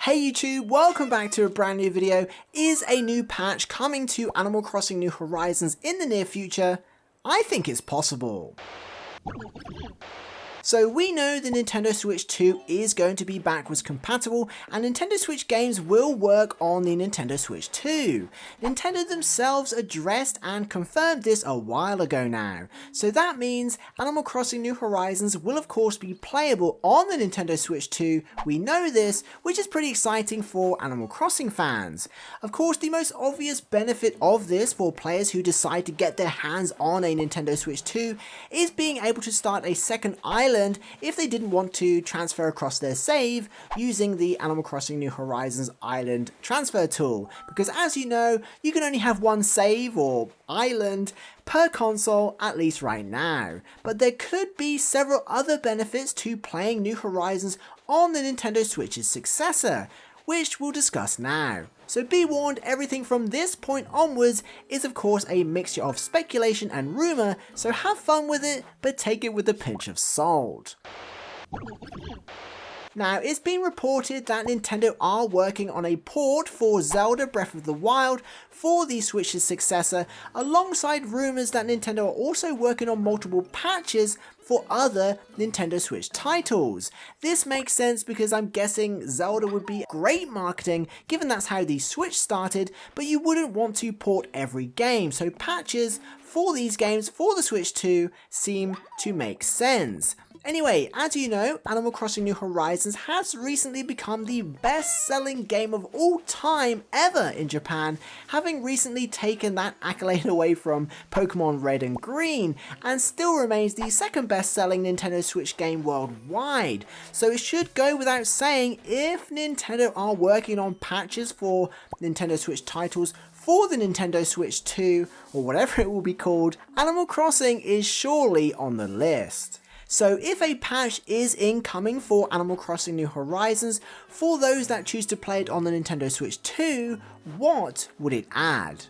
Hey YouTube, welcome back to a brand new video. Is a new patch coming to Animal Crossing New Horizons in the near future? I think it's possible. So we know the Nintendo Switch 2 is going to be backwards compatible and Nintendo Switch games will work on the Nintendo Switch 2. Nintendo themselves addressed and confirmed this a while ago now. So that means Animal Crossing New Horizons will of course be playable on the Nintendo Switch 2. We know this, which is pretty exciting for Animal Crossing fans. Of course, the most obvious benefit of this for players who decide to get their hands on a Nintendo Switch 2 is being able to start a second island if they didn't want to transfer across their save using the Animal Crossing New Horizons island transfer tool, because as you know, you can only have one save or island per console, at least right now. But there could be several other benefits to playing New Horizons on the Nintendo Switch's successor, which we'll discuss now. So be warned, everything from this point onwards is of course a mixture of speculation and rumour, so have fun with it, but take it with a pinch of salt. Now, it's been reported that Nintendo are working on a port for Zelda Breath of the Wild for the Switch's successor, alongside rumours that Nintendo are also working on multiple patches for other Nintendo Switch titles. This makes sense because I'm guessing Zelda would be great marketing given that's how the Switch started, but you wouldn't want to port every game, so patches for these games for the Switch 2 seem to make sense. Anyway, as you know, Animal Crossing New Horizons has recently become the best-selling game of all time ever in Japan, having recently taken that accolade away from Pokemon Red and Green, and still remains the second best-selling Nintendo Switch game worldwide. So it should go without saying, if Nintendo are working on patches for Nintendo Switch titles for the Nintendo Switch 2, or whatever it will be called, Animal Crossing is surely on the list. So if a patch is incoming for Animal Crossing New Horizons, for those that choose to play it on the Nintendo Switch 2, what would it add?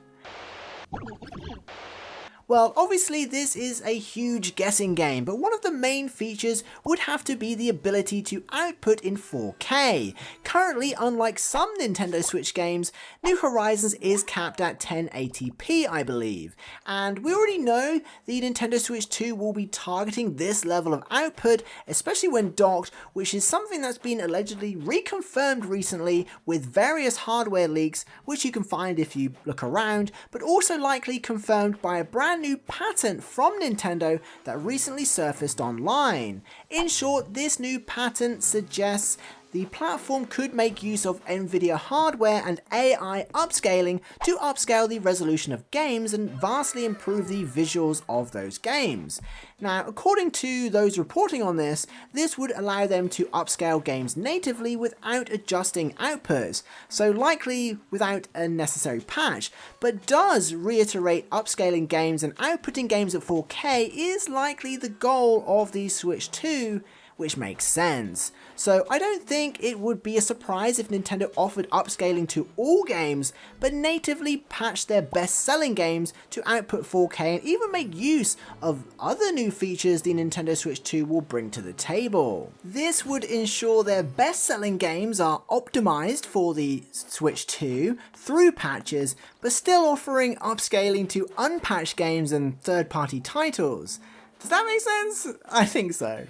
Well, obviously this is a huge guessing game, but one of the main features would have to be the ability to output in 4K. Currently, unlike some Nintendo Switch games, New Horizons is capped at 1080p, I believe. And we already know the Nintendo Switch 2 will be targeting this level of output, especially when docked, which is something that's been allegedly reconfirmed recently with various hardware leaks, which you can find if you look around, but also likely confirmed by a brand new patent from Nintendo that recently surfaced online. In short, this new patent suggests the platform could make use of Nvidia hardware and AI upscaling to upscale the resolution of games and vastly improve the visuals of those games. Now, according to those reporting on this, this would allow them to upscale games natively without adjusting outputs, so likely without a necessary patch, but does reiterate upscaling games and outputting games at 4K is likely the goal of the Switch 2, which makes sense. So I don't think it would be a surprise if Nintendo offered upscaling to all games, but natively patched their best-selling games to output 4K and even make use of other new features the Nintendo Switch 2 will bring to the table. This would ensure their best-selling games are optimized for the Switch 2 through patches, but still offering upscaling to unpatched games and third-party titles. Does that make sense? I think so.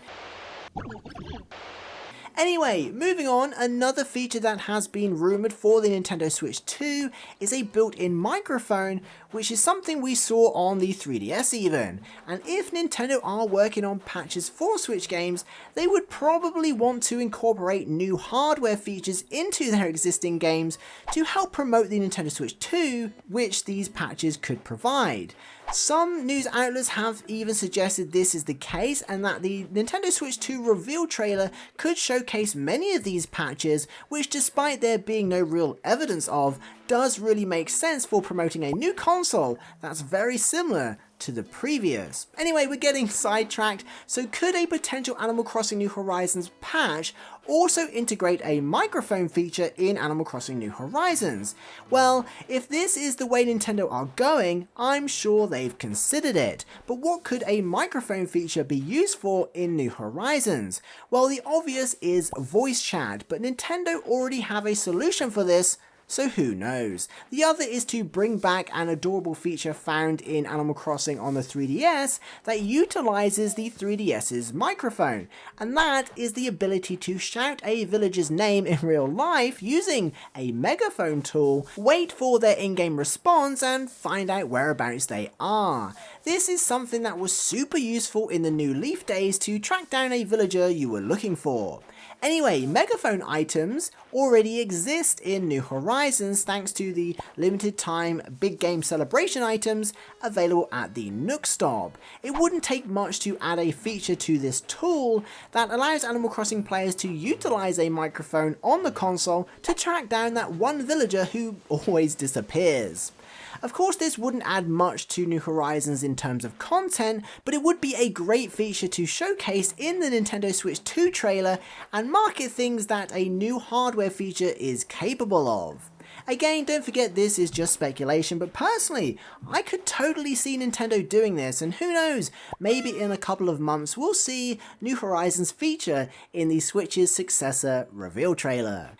Anyway, moving on, another feature that has been rumoured for the Nintendo Switch 2 is a built-in microphone, which is something we saw on the 3DS even. And if Nintendo are working on patches for Switch games, they would probably want to incorporate new hardware features into their existing games to help promote the Nintendo Switch 2, which these patches could provide. Some news outlets have even suggested this is the case and that the Nintendo Switch 2 reveal trailer could showcase many of these patches, which despite there being no real evidence of, does really make sense for promoting a new console that's very similar to the previous. Anyway, we're getting sidetracked, so could a potential Animal Crossing New Horizons patch also integrate a microphone feature in Animal Crossing New Horizons? Well, if this is the way Nintendo are going, I'm sure they've considered it. But what could a microphone feature be used for in New Horizons? Well, the obvious is voice chat, but Nintendo already have a solution for this, so who knows. The other is to bring back an adorable feature found in Animal Crossing on the 3DS that utilizes the 3DS's microphone, and that is the ability to shout a villager's name in real life using a megaphone tool, wait for their in-game response, and find out whereabouts they are. This is something that was super useful in the New Leaf days to track down a villager you were looking for. Anyway, megaphone items already exist in New Horizons thanks to the limited time big game celebration items available at the Nook Stop. It wouldn't take much to add a feature to this tool that allows Animal Crossing players to utilize a microphone on the console to track down that one villager who always disappears. Of course, this wouldn't add much to New Horizons in terms of content, but it would be a great feature to showcase in the Nintendo Switch 2 trailer and market things that a new hardware feature is capable of. Again, don't forget this is just speculation, but personally, I could totally see Nintendo doing this, and who knows, maybe in a couple of months we'll see New Horizons feature in the Switch's Successor reveal trailer.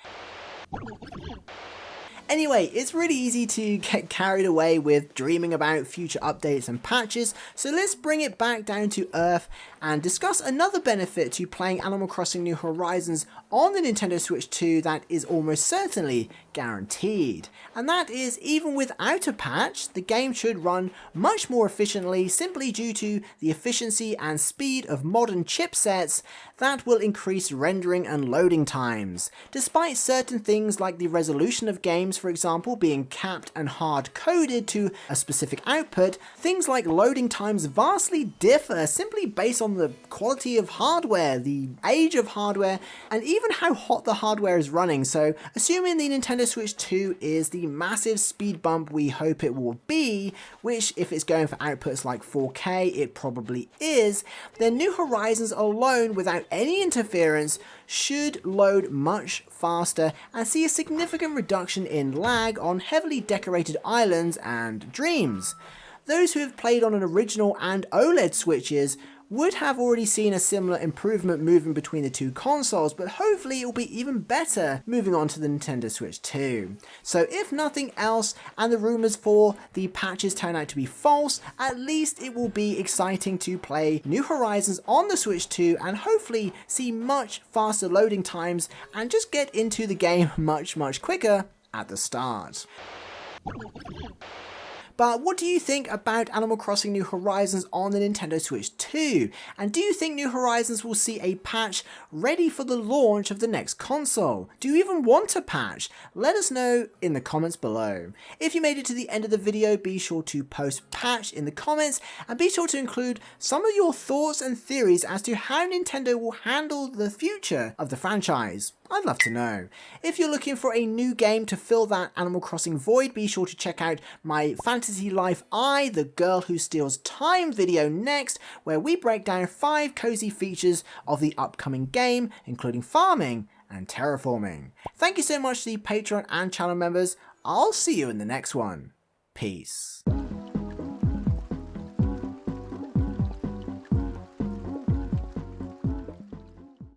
Anyway, it's really easy to get carried away with dreaming about future updates and patches, so let's bring it back down to earth and discuss another benefit to playing Animal Crossing New Horizons on the Nintendo Switch 2 that is almost certainly guaranteed. And that is, even without a patch, the game should run much more efficiently simply due to the efficiency and speed of modern chipsets that will increase rendering and loading times. Despite certain things like the resolution of games, for example, being capped and hard-coded to a specific output, things like loading times vastly differ simply based on the quality of hardware, the age of hardware, and even how hot the hardware is running. So assuming the Nintendo Switch 2 is the massive speed bump we hope it will be, which if it's going for outputs like 4K, it probably is, then New Horizons alone without any interference should load much faster and see a significant reduction in lag on heavily decorated islands and dreams. Those who have played on an original and OLED Switches would have already seen a similar improvement moving between the two consoles, but hopefully it will be even better moving on to the Nintendo Switch 2. So if nothing else, and the rumours for the patches turn out to be false, at least it will be exciting to play New Horizons on the Switch 2 and hopefully see much faster loading times and just get into the game much quicker at the start. But what do you think about Animal Crossing New Horizons on the Nintendo Switch 2? And do you think New Horizons will see a patch ready for the launch of the next console? Do you even want a patch? Let us know in the comments below. If you made it to the end of the video, be sure to post patch in the comments and be sure to include some of your thoughts and theories as to how Nintendo will handle the future of the franchise. I'd love to know. If you're looking for a new game to fill that Animal Crossing void, be sure to check out my Fantasy Life I, the Girl Who Steals Time video next, where we break down 5 cozy features of the upcoming game, including farming and terraforming. Thank you so much to the Patreon and channel members. I'll see you in the next one. Peace.